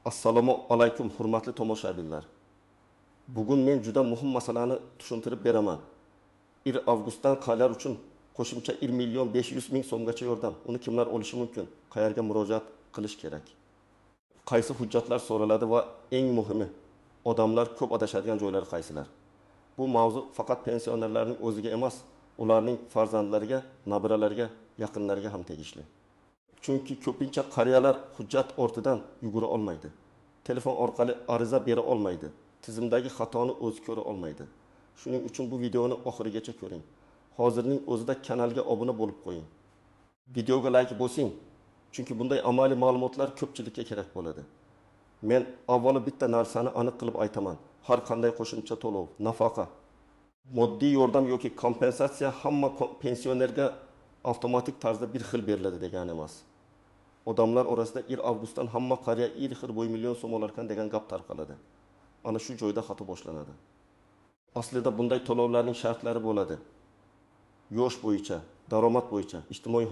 Assalomu alaykum hurmatli tomoshabinlar. Bugun men juda muhim masalani tushuntirib beraman. 1 avgustdan qariyalar uchun qo'shimcha 1 million 500 ming so'mgacha yordam. Uni kimlar olishi mumkin? Qayerga murojaat qilish kerak? Qaysi hujjatlar so'raladi va eng muhimi, odamlar ko'p adashadigan joylari qaysilar? Bu mavzu faqat pensionerlarning o'ziga emas, ularning farzandlariga, nabiralariga, yaqinlariga ham tegishli. Chunki ko'pincha qariyalar hujjat ortidan yugura olmaydi. Telefon orqali ariza bera olmaydi. Tizimdagi xatoni o'zi ko'ra olmaydi. Shuning uchun bu videoni oxirigacha ko'ring. Hozirning o'zida kanalga obuna bo'lib qo'ying. Videoga like bosing. Chunki bunday amaliy ma'lumotlar ko'pchilikka kerak bo'ladi. Men avvalo bitta narsani aniq qilib aytaman. Har qanday qo'shimcha to'lov, nafaqa, moddiy yordam yoki kompensatsiya hamma pensionerga avtomatik tarzda bir xil beriladi degani emas. Odamlar orasida 1 avgustdan hamma qariya 1 xil bo'y million so'm olarkan degan gap tarqaladi. Ana shu joyda xato boshlanadi. Aslida bunday to'lovlarning shartlari bo'ladi. Yosh bo'yicha, daromad bo'yicha, ijtimoiy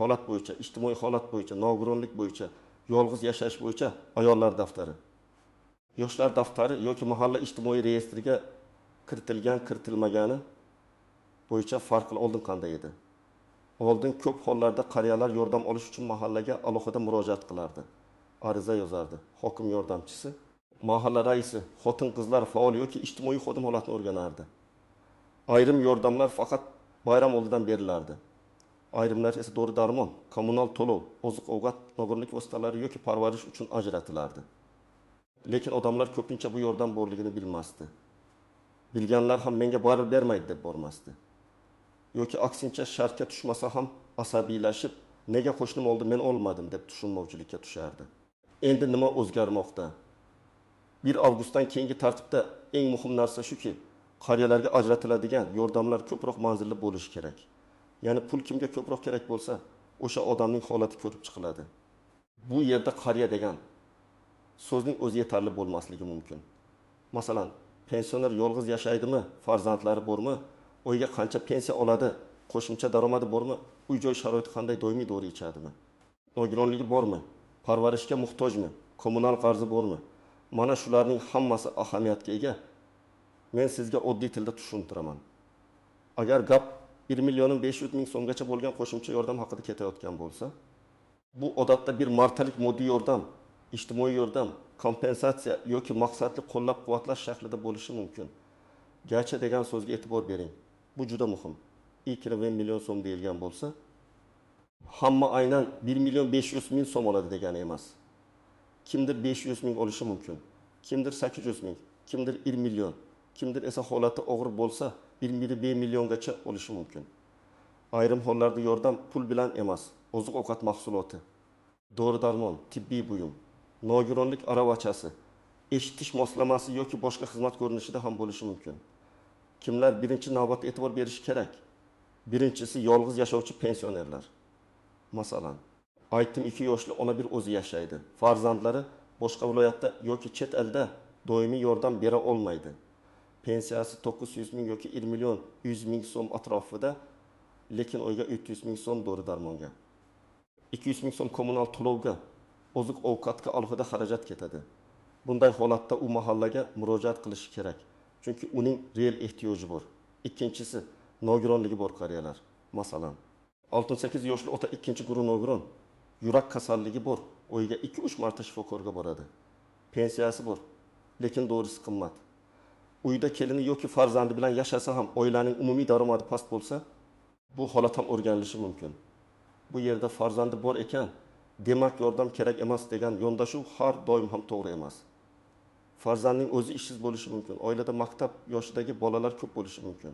holat bo'yicha, nogironlik bo'yicha, yolg'iz yashash bo'yicha ayollar daftari. Yoshlar daftari yoki mahalla ijtimoiy reyestriga kiritilmagani bo'yicha farqli oldin qanday edi? Oldin ko'p hollarda qariyalar yordam olish uchun mahallaga alohida murojaat qilardi. Ariza yozardi. Hokim yordamchisi, mahalla raisi, xotin-qizlar faol yoki ijtimoiy xodim holatni o'rganardi. Ayrim yordamlar faqat bayram oldidan berilardi. Ayrimlar esa dori-darmon, kommunal to'lov, oziq-ovqat, nogironlik vositalari yoki parvarish uchun ajratilardi. Lekin odamlar ko'pincha bu yordam borligini bilmasdi. Bilganlar ham menga baribir bermaydi deb bormasdi. Yoki aksincha shartga tushmasa ham asabiylashib, nega qo'shnim oldi men olmadim deb tushunmovchilikka tushardi. Endi nima o'zgarmoqda? 1 avgustdan keyingi tartibda eng muhim narsa shuki, qariyalarga ajratiladigan yordamlar ko'proq manzilli bo'lishi kerak. Ya'ni pul kimga ko'proq kerak bo'lsa, o'sha odamning holati ko'rib chiqiladi. Bu yerda qariya degan so'zning o'zi yetarli bo'lmasligi mumkin. Masalan, pensioner yolg'iz yashaydimi, farzandlari bormi, uyga qancha pensiya oladi, qo'shimcha daromadi bormi, uy-joy sharoiti qanday, doimiy dori ichadimi, nogironligi bormi, parvarishga muhtojmi, kommunal qarzi bormi? Mana shularning hammasi ahamiyatga ega. Men sizga oddiy tilda tushuntiraman. Agar gap 1 million 500 ming so'mgacha bo'lgan qo'shimcha yordam haqida ketayotgan bo'lsa, bu odatda bir martalik moddiy yordam, ijtimoiy yordam, kompensatsiya yoki maqsadli qo'llab-quvvatlash shaklida bo'lishi mumkin. Garchi degan so'zga e'tibor bering. Bu juda muhim. 2 million so'm deyilgan bo'lsa, hamma aynan 1 million 500 ming so'm oladi degani emas. Kimdir 500 ming olishi mumkin, kimdir 800 ming, kimdir 1 million, kimdir esa holati og'ir bo'lsa 1 milliongacha olishi mumkin. Ayrim hollarda yordam pul bilan emas, oziq-ovqat mahsuloti, dori-darmon, tibbiy buyum, nogironlik aravachasi, eshitish moslamasi yoki boshqa xizmat ko'rinishida ham bo'lishi mumkin. Kimlar birinchi navbatda e'tibor berishi kerak? Birinchisi yolg'iz yashovchi pensionerlar. Masalan, aytdim 2 yoshli ona bir o'zi yashaydi. Farzandlari boshqa viloyatda yoki chet elda doimiy yordam bera olmaydi. Pensiyasi 900 ming yoki 1 million 100 ming so'm atrofida, lekin uyga 300 ming so'm dori-darmonga, 200 ming so'm kommunal to'lovga, oziq-ovqatga alohida xarajat ketadi. Bunday holatda u mahallaga murojaat qilishi kerak. Chunki uning real ehtiyoji bor. Ikkinchisi, nogironligi bor qariyalar. Masalan, 68 yoshli ota ikkinchi guruh nogiron, yurak kasalligi bor, uyga 2-3 marta shifokorga boradi. Pensiyasi bor, lekin dorisi qimmat. Uyda kelini yoki farzandi bilan yashasa ham oilaning umumiy daromadi past bo'lsa, bu holat ham o'rganilishi mumkin. Bu yerda farzandi bor ekan, demak yordam kerak emas degan yondashuv har doim ham to'g'ri emas. Farzandning o'zi ishsiz bo'lishi mumkin, oilada maktab yoshidagi bolalar ko'p bo'lishi mumkin.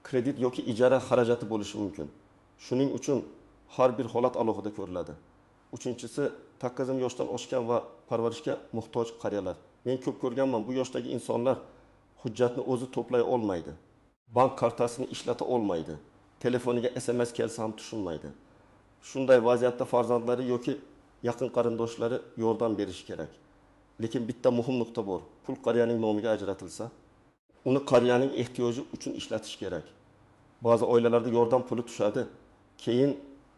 Kredit yoki ijara xarajati bo'lishi mumkin. Shuning uchun har bir holat alohida ko'riladi. Uchinchisi, taqqizim yoshdan oshgan va parvarishga muhtoj qariyalar. Men ko'p ko'rganman, bu yoshdagi insonlar hujjatni o'zi to'play olmaydi. Bank kartasini ishlata olmaydi. Telefoniga SMS kelsa ham tushunmaydi. Shunday vaziyatda farzandlari yoki yaqin qarindoshlari yordam berishi kerak. Lekin bitta muhim nuqta bor. Pul qariyaning nomiga ajratilsa, uni qariyaning ehtiyoji uchun ishlatish kerak. Ba'zi oilalarda yordam puli tushadi, keyin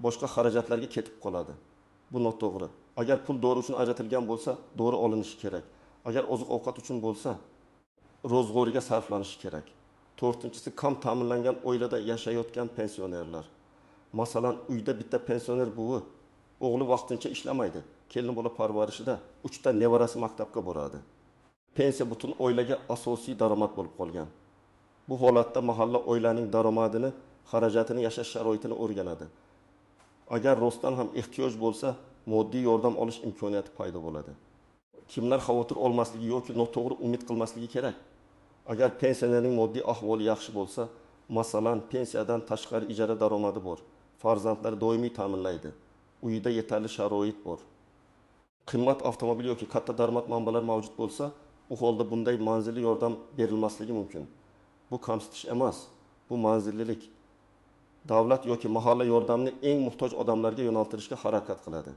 boshqa xarajatlarga ketib qoladi. Bu noto'g'ri. Agar pul dori uchun ajratilgan bo'lsa, dori olinishi kerak. Agar oziq-ovqat uchun bo'lsa, ro'zg'origa sarflanishi kerak. To'rtinchisi, kam ta'minlangan oilada yashayotgan pensionerlar. Masalan, uyda bitta pensioner buvi, o'g'li vaqtincha ishlamaydi. Kelin bola parvarishida 3 ta nevarasi maktabga boradi. Pensiya butun oilaga asosiy daromad bo'lib qolgan. Bu holatda mahalla oilaning daromadini, xarajatini, yashash sharoitini o'rganadi. Agar rostdan ham ehtiyoj bo'lsa, moddiy yordam olish imkoniyati paydo bo'ladi. Kimlar xavotir olmasligi yoki noto'g'ri umid qilmasligi kerak? Agar pensionerning moddiy ahvoli yaxshi bo'lsa, masalan, pensiyadan tashqari ijara daromadi bor, farzandlari doimiy ta'minlaydi, uyida yetarli sharoit bor, qimmat avtomobil yoki katta daromad manbalari mavjud bo'lsa, u holda bunday manzilli yordam berilmasligi mumkin. Bu kamsitish emas, bu manzillilik. Davlat yoki mahalla yordamini eng muhtoj odamlarga yo'naltirishga harakat qiladi.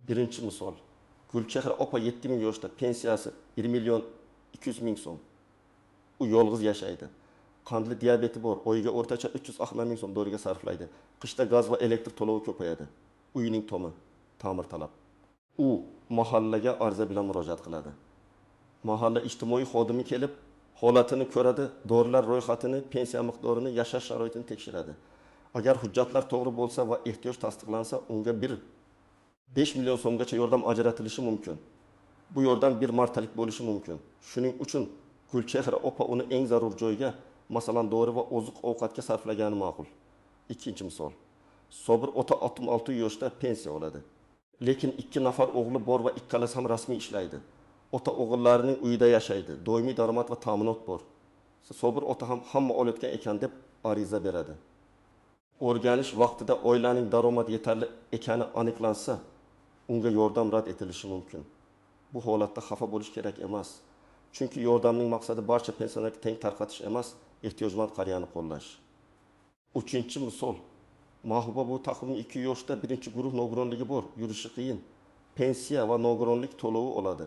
Birinchi misol, Gulchehra opa 7 ming yoshda, pensiyasi 1 million 200 ming so'm. U yolg'iz yashaydi. Qandli diabeti bor, oyiga o'rtacha 360 ming so'm doriga sarflaydi. Qishda gaz va elektr to'lovi ko'payadi. Uyining tomi ta'mirtalab. U mahallaga ariza bilan murojaat qiladi. Mahalla ijtimoiy xodimi kelib, holatini ko'radi, dorilar ro'yxatini, pensiya miqdorini, yashash sharoitini tekshiradi. Agar hujjatlar to'g'ri bo'lsa va ehtiyoj tasdiqlansa, unga 5 million so'mgacha yordam ajratilishi mumkin. Bu yordam bir martalik bo'lishi mumkin. Shuning uchun Gulchehra opa uni eng zarur joyga, masalan, dori va oziq-ovqatga sarflagani ma'qul. Ikkinchi misol. Sobir ota 66 yoshda pensiya oladi. Lekin 2 nafar o'g'li bor va ikkalasi ham rasmiy ishlaydi. Ota o'g'illarining uyida yashaydi, doimiy daromad va ta'minot bor. Sobir ota ham hamma olayotgan ekan deb ariza beradi. O'rganish vaqtida oilaning daromadi yetarli ekani aniqlansa, unga yordam rad etilishi mumkin. Bu holatda xafa bo'lish kerak emas. Chunki yordamning maqsadi barcha pensionerlarga teng tarqatish emas, ehtiyojmand qariyani qo'llash. Uchinchi misol. Mahbuba bu taqvimning 2 yoshda birinchi guruh nogironligi bor, yurishi qiyin. Pensiya va nogironlik to'lovi oladi,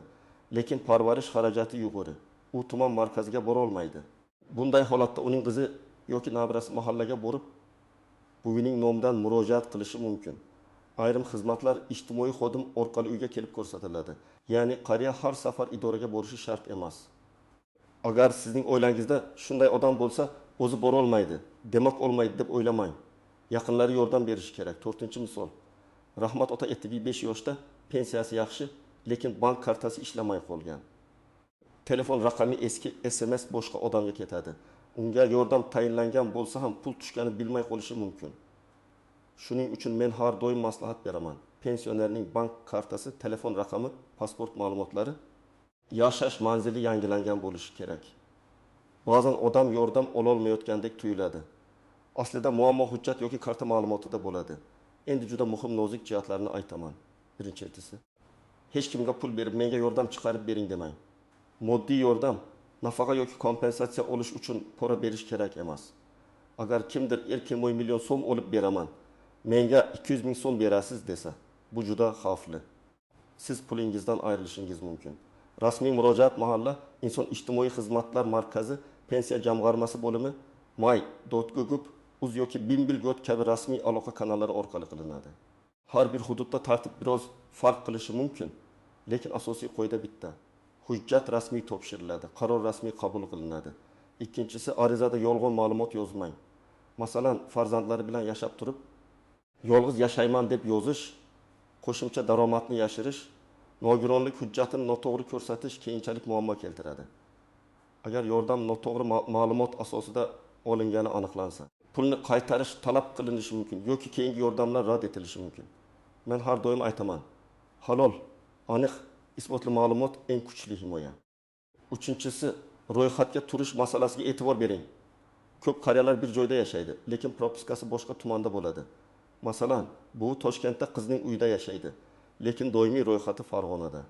lekin parvarish xarajati yuqori. U tuman markaziga bora olmaydi. Bunday holatda uning qizi yoki nabirasi mahallaga borib, buvining nomidan murojaat qilishi mumkin. Ayrim xizmatlar ijtimoiy xodim orqali uyga kelib ko'rsatiladi. Ya'ni qariya har safar idoraga borishi shart emas. Agar sizning oilangizda shunday odam bo'lsa, o'zi bora olmaydi, demak olmaydi deb o'ylamang. Yaqinlari yordam berishi kerak. 4-misol. Rahmat ota 75 yoshda, pensiyasi yaxshi, lekin bank kartasi ishlamay qolgan. Telefon raqami eski, SMS boshqa odamga ketadi. Unga yordam tayinlangan bo'lsa ham pul tushganini bilmay qolishi mumkin. Shuning uchun men har doim maslahat beraman. Pensionerning bank kartasi, telefon raqami, pasport ma'lumotlari, yashash manzili yangilangan bo'lishi kerak. Ba'zan odam yordam ola olmayotgandek tuyuladi. Aslida muammo hujjat yoki karta ma'lumotida bo'ladi. Endi juda muhim nozik jihatlarni aytaman. Birinchisi, hech kimga pul berib menga yordam chiqarib bering demang. Moddiy yordam, nafaqa yoki kompensatsiya olish uchun pora berish kerak emas. Agar kimdir erkin 1 million so'm olib beraman, menga 200 ming so'm berasiz desa, bu juda xavfli. Siz pulingizdan ayrilishingiz mumkin. Rasmiy murojaat mahalla inson ijtimoiy xizmatlar markazi, pensiya jamg'armasi bo'limi, may.gov, uz yoki Bimbilgot kabi rasmiy aloqa kanallari orqali qilinadi. Har bir hududda tartib biroz farq qilishi mumkin, lekin asosiy qoida bitta. Hujjat rasmiy topshiriladi, qaror rasmiy qabul qilinadi. Ikkinchisi, arizada yolg'on ma'lumot yozmang. Masalan, farzandlari bilan yashab turib, yolg'iz yashayman deb yozish, qo'shimcha daromadni yashirish, nogironlik hujjatini noto'g'ri ko'rsatish keyinchalik muammo keltiradi. Agar yordam noto'g'ri ma'lumot asosida olingani aniqlansa, pulni qaytarish talab qilinishi mumkin yoki keyingi yordamlar rad etilishi mumkin. Men har doim aytaman, halol, aniq, isbotli ma'lumot eng kuchli himoya. Uchinchisi, ro'yxatga turish masalasiga e'tibor bering. Ko'p qariyalar bir joyda yashaydi, lekin propiskasi boshqa tumanda bo'ladi. Masalan, bu Toshkentda qizning uyida yashaydi, lekin doimiy ro'yxati Farg'onada.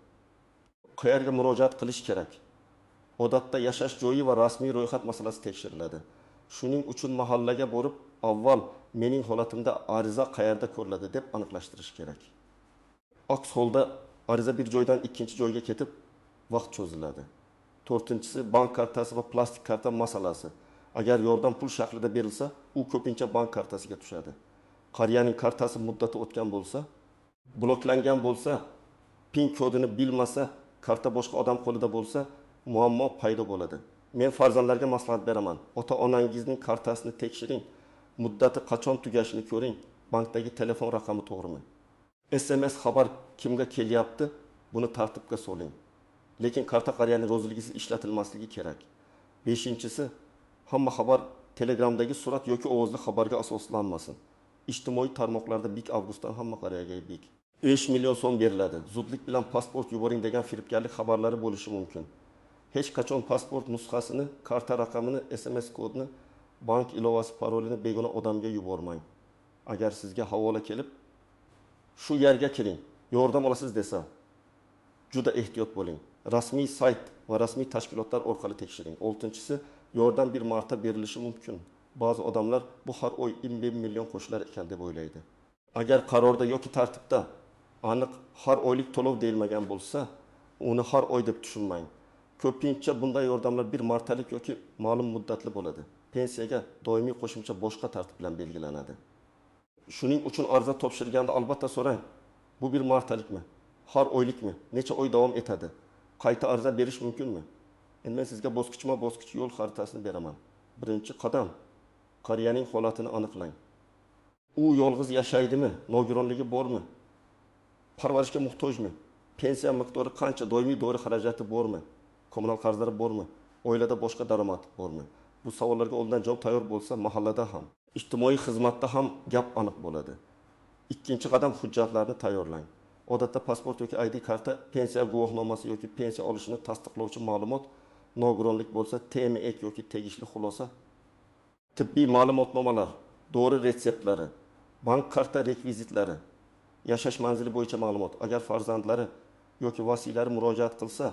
Qayerga murojaat qilish kerak? Odatda yashash joyi va rasmiy ro'yxat masalasi tekshiriladi. Shuning uchun mahallaga borib, avval mening holatimda ariza qayerda ko'riladi deb aniqlashtirish kerak. Aks holda ariza bir joydan ikkinchi joyga ketib, vaqt cho'ziladi. 4-si, bank kartasi va plastik karta masalasi. Agar yordam pul shaklida berilsa, u ko'pincha bank kartasiga tushadi. Qariyaning kartasi muddati o'tgan bo'lsa, Bloklangan bo'lsa, PIN kodini bilmasa, karta boshqa odam qo'lida bo'lsa, muammo paydo bo'ladi. Men farzandlarga maslahat beraman. Ota-onangizning kartasini tekshiring. Muddati qachon tugashini ko'ring. Bankdagi telefon raqami to'g'rimi? SMS xabar kimga kelyapti? Buni tartibga soling. Lekin karta qariyaning ro'zligisi ishlatilmasligi kerak. 5-inchisi, hamma xabar Telegramdagi surat yoki ovozli xabarga asoslanmasin. İjtimoiy tarmoqlarda Big Avgustdan hamma qariyaga Big 5 million so'm beriladi. Zudlik bilan pasport yuboring degan firibgarlik xabarlari bo'lishi mumkin. Hech qachon pasport nusxasini, karta raqamini, SMS kodini, bank ilovasi, parolini begona odamga yubormang. Agar sizga havola kelib, shu yerga kiring, yordam olasiz desa, juda ehtiyot bo'ling. Rasmiy sayt va rasmiy tashkilotlar orqali tekshiring. 6-inchisi, yordam bir marta berilishi mumkin. Ba'zi odamlar bu har oy 20 million qo'shilar ekan deb o'ylaydi. Agar qarorda yoki tartibda aniq har oylik to'lov deyilmagan bo'lsa, uni har oy deb tushunmang. Ko'pincha bunday yordamlar bir martalik yoki ma'lum muddatli bo'ladi. Pensiyaga doimiy qo'shimcha boshqa tartib bilan belgilanadi. Shuning uchun ariza topshirganda albatta so'rang. Bu bir martalikmi? Har oylikmi? Necha oy davom etadi? Qayta ariza berish mumkinmi? Endi men sizga bosqichma-bosqich yo'l xaritasini beraman. Birinchi qadam, qariyaning holatini aniqlang. U yolg'iz yashaydimi? Nogironligi bormi? Parvarishga muhtojmi? Pensiya miqdori qancha? Doimiy dori xarajati bormi? Kommunal qarzlari bormi? Oilada boshqa daromad bormi? Bu savollarga oldindan javob tayyor bo'lsa, mahallada ham, ijtimoiy xizmatda ham gap aniq bo'ladi. Ikkinchi qadam, hujjatlarni tayyorlang. Odatda pasport yoki ID karta, pensiya guvohnomasi yoki pensiya olishini tasdiqlovchi ma'lumot, nogironlik bo'lsa, TMEK yoki tegishli xulosa, tibbiy ma'lumotnomalar, dori retseptlari, bank karta rekvizitlari, yashash manzili bo'yicha ma'lumot. Agar farzandlari yoki vasiylari murojaat qilsa,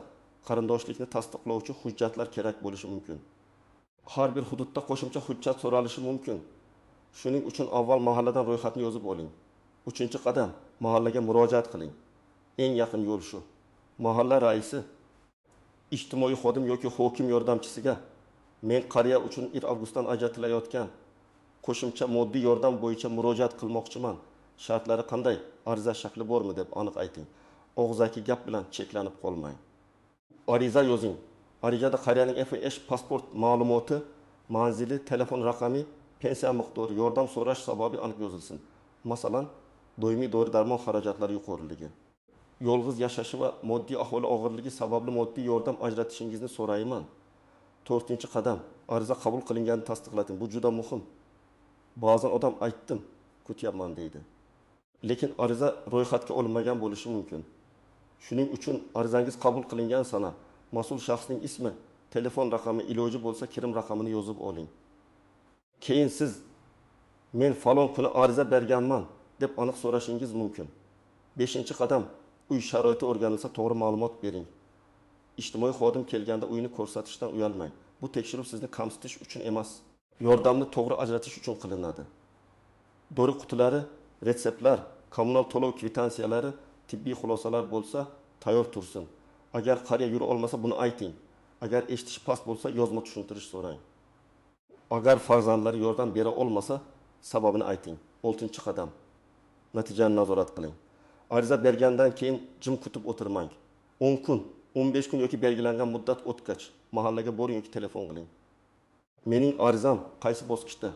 qarindoshlikni tasdiqlovchi hujjatlar kerak bo'lishi mumkin. Har bir hududda qo'shimcha hujjat so'ralishi mumkin. Shuning uchun avval mahalladan ro'yxatni yozib oling. 3-qadam, mahallaga murojaat qiling. Eng yaqin yo'l shu. Mahalla raisi, ijtimoiy xodim yoki hokim yordamchisiga men qariya uchun 1 avgustdan ajratilayotgan qo'shimcha moddiy yordam bo'yicha murojaat qilmoqchiman. Shartlari qanday? Ariza shakli bormi deb aniq ayting. Og'zaki gap bilan cheklanib qolmang. Ariza yozing. Arizada qariyaning FIH pasport ma'lumoti, manzili, telefon raqami, pensiya miqdori, yordam so'rash sababi aniq yozilsin. Masalan, doimiy dori darmon xarajatlari yuqoriligi, yolg'iz yashashi va moddiy ahvoli og'irligi sababli moddiy yordam ajratishingizni so'rayman. 4-qadam, ariza qabul qilinganini tasdiqlating. Bu juda muhim. Ba'zan odam aytdim, kutyapman deydi. Lekin ariza ro'yxatga olinmagan bo'lishi mumkin. Shuning uchun arizangiz qabul qilingan sana mas'ul shaxsning ismi, telefon raqami, iloji bo'lsa kirim raqamini yozib oling. Keyin siz men falon kuni ariza berganman deb aniq so'rashingiz mumkin. 5-qadam, uy sharoiti o'rganilsa to'g'ri ma'lumot bering. Ijtimoiy xodim kelganda uyini ko'rsatishdan uyalmang. Bu tekshiruv sizni kamsitish uchun emas, yordamni to'g'ri ajratish uchun qilinadi. Dori qutilari, retseptlar, kommunal to'lov kvitansiyalari, tibbiy xulosalar bo'lsa, tayyor tursin. Agar qariya yura olmasa buni ayting. Agar eshitish past bo'lsa, yozma tushuntirish so'rang. Agar farzandlari yordam bera olmasa, sababini ayting. 6-qadam. Natijani nazorat qiling. Ariza bergandan keyin jim kutib o'tirmang. 10 kun, 15 kun yoki belgilangan muddat o'tgach, mahallaga boring yoki telefon qiling. Mening arizam qaysi bosqichda?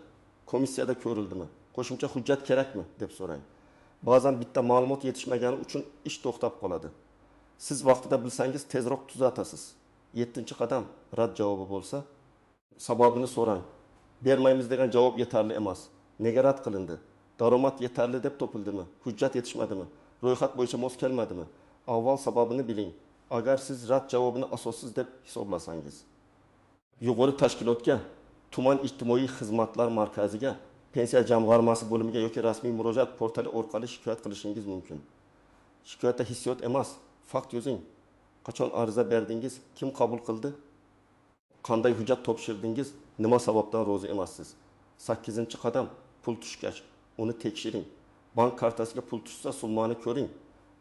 Komissiyada ko'rildimi? Qo'shimcha hujjat kerakmi deb so'rang. Ba'zan bitta ma'lumot yetishmagani uchun ish to'xtab qoladi. Siz vaqtida bilsangiz tezroq tuzatasiz. 7-qadam, rad javobi bo'lsa, sababini so'rang. Bermaymiz degan javob yetarli emas. Nega rad qilindi? Daromad yetarli deb topildimi? Hujjat yetishmadimi? Ro'yxat bo'yicha mos kelmadimi? Avval sababini biling. Agar siz rad javobini asossiz deb hisoblasangiz, yuqori tashkilotga, tuman ijtimoiy xizmatlar markaziga, pensiya jamg'armasi bo'limiga yoki rasmiy murojaat portali orqali shikoyat qilishingiz mumkin. Shikoyatda hissiyot emas, fakt yozing. Qachon ariza berdingiz? Kim qabul qildi? Qanday hujjat topshirdingiz? Nima sababdan rozi emassiz? 8-qadam, pul tushgach, uni tekshiring. Bank kartasiga pul tushsa, summani ko'ring.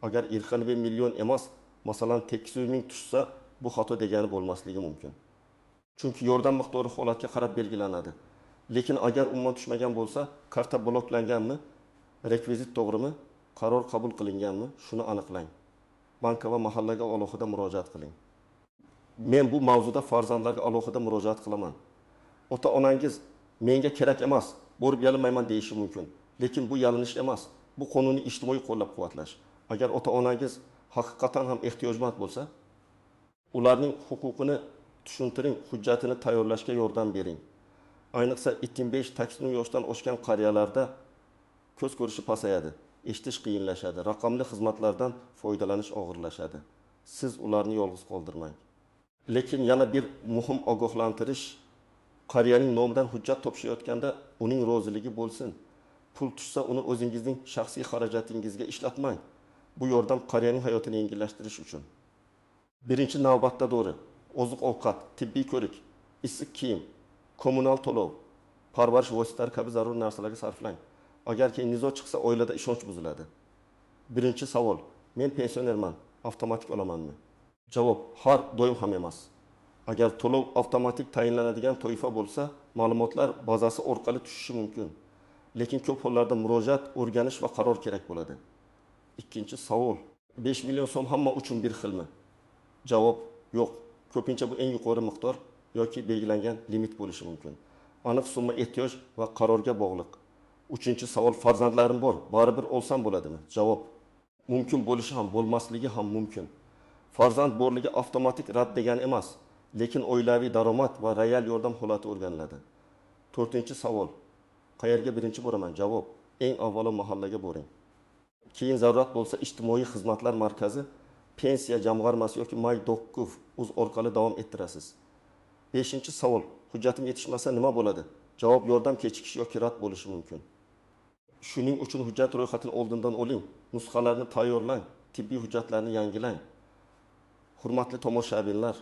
Agar 20 million emas, masalan 800 ming tushsa, bu xato degani bo'lmasligi mumkin. Chunki yordam miqdori holatga qarab belgilanadi. Lekin agar umuman tushmagan bo'lsa, karta bloklanganmi? Rekvizit to'g'rimi? qaror qabul qilinganmi? Shuni aniqlang. Banka va mahallaga alohida murojaat qiling. Men bu mavzuda farzandlarga alohida murojaat qilaman. Ota-onangiz menga kerak emas, borib yalinmayman deyishi mumkin. Lekin bu yalinish emas. Bu qonuniy ijtimoiy qo'llab-quvvatlash. Agar ota-onangiz haqiqatan ham ehtiyojmand bo'lsa, ularning huquqini tushuntiring, hujjatini tayyorlashga yordam bering. Ayniqsa 25 80 yoshdan oshgan qariyalarda ko'z ko'rishi pasayadi, eshitish qiyinlashadi, raqamli xizmatlardan foydalanish og'irlashadi. Siz ularni yolg'iz qoldirmang. Lekin yana bir muhim ogohlantirish, qariyaning nomidan hujjat topshirayotganda uning roziligi bo'lsin. Pul tushsa uni o'zingizning shaxsiy xarajatingizga ishlatmang. Bu yordam qariyaning hayotini yengillashtirish uchun. Birinchi navbatda to'g'ri, oziq-ovqat, tibbiy ko'rik, issiq kiyim, kommunal to'lov, parvarish vositalari kabi zarur narsalarga sarflang. Agar keyin nizo chiqsa, oilada ishonch buziladi. Birinchi savol: men pensionerman, avtomatik olamanmi? Javob: har doim ham emas. Agar to'lov avtomatik tayinlanadigan toifa bo'lsa, ma'lumotlar bazasi orqali tushishi mumkin. Lekin ko'p hollarda murojaat, o'rganish va qaror kerak bo'ladi. Ikkinchi savol: 5 million so'm hamma uchun bir xilmi? Javob: yo'q. Ko'pincha bu eng yuqori miqdor yoki belgilangan limit bo'lishi mumkin. Aniq summa ehtiyoj va qarorga bog'liq. Uchinchi savol: farzandlarim bor, baribir olsam bo'ladimi? Javob: mumkin bo'lishi ham, bo'lmasligi ham mumkin. Farzand borligi avtomatik rad degani emas, lekin oilaviy daromad va real yordam holati o'rganiladi. To'rtinchi savol: qayerga birinchi boraman? Javob: eng avvalo mahallaga boring. Keyin zarurat bo'lsa ijtimoiy xizmatlar markazi, pensiya jamg'armasi yoki May.gov uz orqali davom ettirasiz. Beshinchi savol: hujjatim yetishmasa nima bo'ladi? Javob: yordam kechikish yoki rad bo'lishi mumkin. Shuning uchun hujjat ro'yxatini oldindan oling, nusxalarni tayyorlang, tibbiy hujjatlarni yangilang. Hurmatli tomoshabinlar,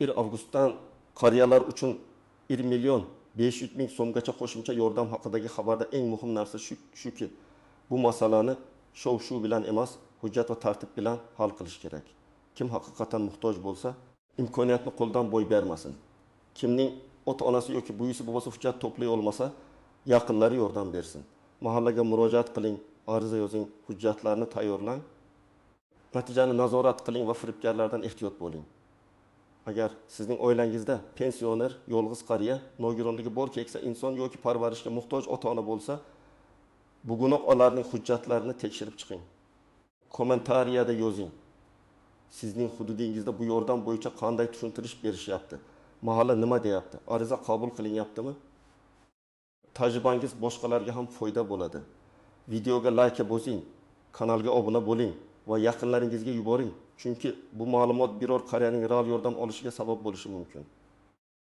1 avgustdan qariyalar uchun 1 million 500 ming so'mgacha qo'shimcha yordam haqidagi xabarda eng muhim narsa shuki, bu masalani shov-shuv bilan emas, hujjat va tartib bilan hal qilish kerak. Kim haqiqatan muhtoj bo'lsa, imkoniyatni qo'ldan boy bermasin. Kimning ota-onasi yoki buyisi bobosi hujjat to'play olmasa, yaqinlari yordam bersin. Mahallaga murojaat qiling, ariza yozing, hujjatlarni tayyorlang. Natijani nazorat qiling va firibgarlardan ehtiyot bo'ling. Agar sizning oilangizda pensioner, yolg'iz qariya, nogironligi bor keksa inson yoki parvarishga muhtoj ota-ona bo'lsa, bugunoq ularning hujjatlarini tekshirib chiqing. Kommentariyada yozing. Sizning hududingizda bu yordam bo'yicha qanday tushuntirish berishyapti? Mahalla nima deyapti? Ariza qabul qilinyaptimi? Tajribangiz boshqalarga ham foyda bo'ladi. Videoga like bosing, kanalga obuna bo'ling va yaqinlaringizga yuboring. Chunki bu ma'lumot biror qariyaning real yordam olishiga sabab bo'lishi mumkin.